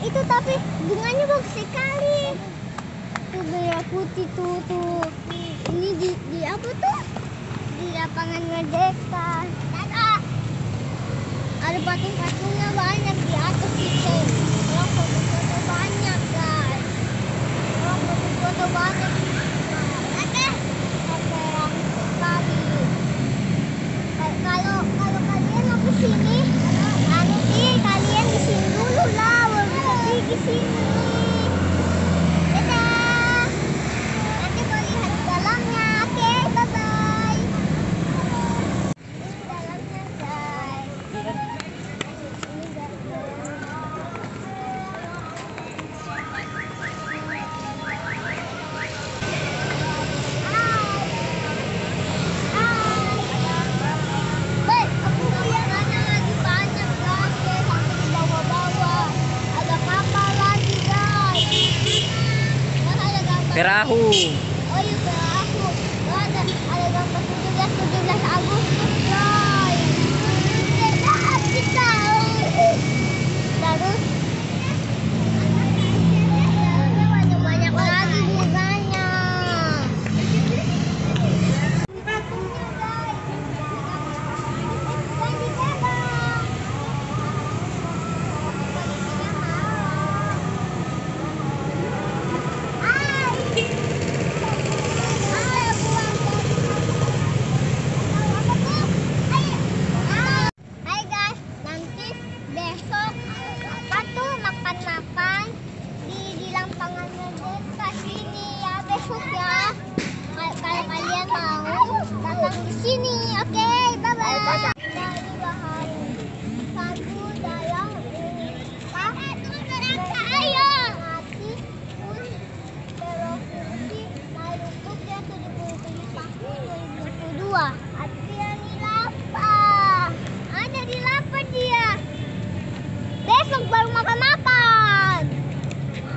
Itu tapi bunganya bagus sekali. Tuh merah putih tuh. Ini di apa tuh? Di lapangan Merdeka. Ada patung-patungnya banyak di atas itu. Orang foto-foto banyak guys. Orang foto-foto banyak. Oke. Keren sekali. Kalau kalian mau ke sini, nanti kalian di sini dulu lah. Di sini. Dadah. Nanti mau lihat dalamnya. Oke, bye-bye. Ini dalamnya, guys. Ini dalamnya. Hai. Aku lihat lagi banyak guys, sampai di bawah-bawah. Ada kapal lagi guys. Ada gambar Perahu. Oh iya perahu. Ada gambar 17 Agustus guys. Dadah kita. Terus banyak lagi bunganya. Patungnya guys. Dan di bawah. Hai guys, nanti besok apa tuh makan-makan di lapangan Merdeka sini ya besok ya. Kalau kalian mau datang di sini, oke, bye bye. Dari bahari satu dalam ayo. Mati pun beroperasi lalu usia 77 tahun 2022. Adriani Lapa. Ada di Lapa dia. Besok baru makan-makan.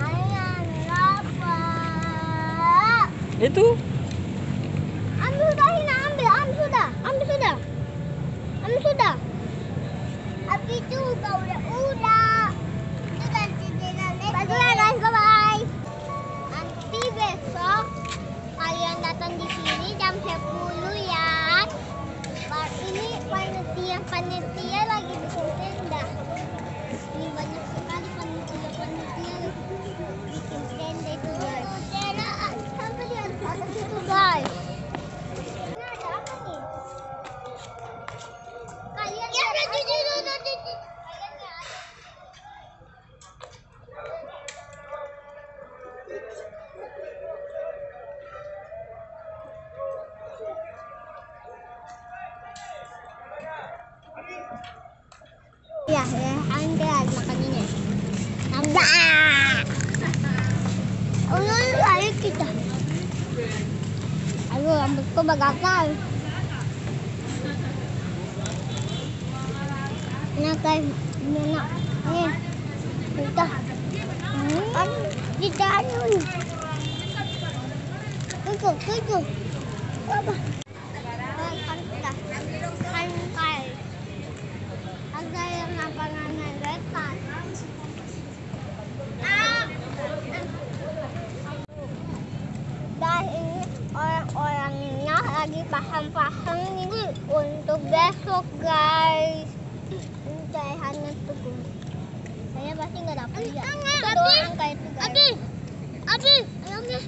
Ayam Lapa. Itu Ambil sudah Hina, ambil sudah. Tapi itu udah. Itu ganti jalan. Bye guys, bye. Nanti besok kalian datang di sini jam 10 ya. Ini panitia lagi bikin tenda. Ini banyak sekali panitia bikin tenda itu guys. Sampai di atas itu guys. Ini ada apa nih? Kalian ya ya, Anda makan ini. Anda. Ayo kita. Aduh, rambutku bagagal. Nah guys, mana? Nih, kita. Kita anu. Tuh. Apa? Kan sudah. Kan kai. Ada yang lapangan Merdeka. Dan ini orang-orangnya lagi paham-paham ini untuk besok guys. Saya hanya tunggu. Saya pasti nggak dapat ya. Doang kayak itu guys. Abi, ayamnya.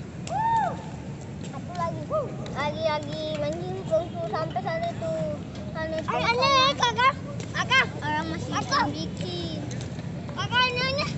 Aku lagi mancing tuh sampai sana tuh. Kakak. Orang masih bikin. Kakak ini.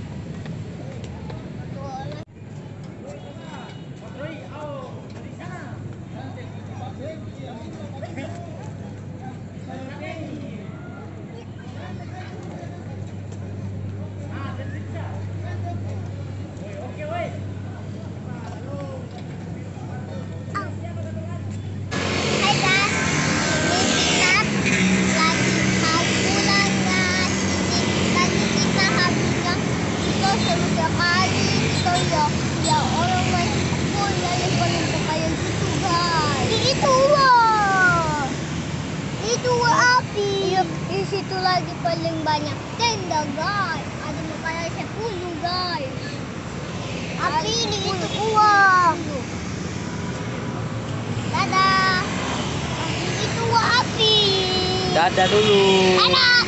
Lagi mau pulang guys. Lagi kita lagi paling banyak tenda guys. Ada makanan 10 guys. Api ini itu uang. Dadah. Itu api. Dadah dulu. Dadah.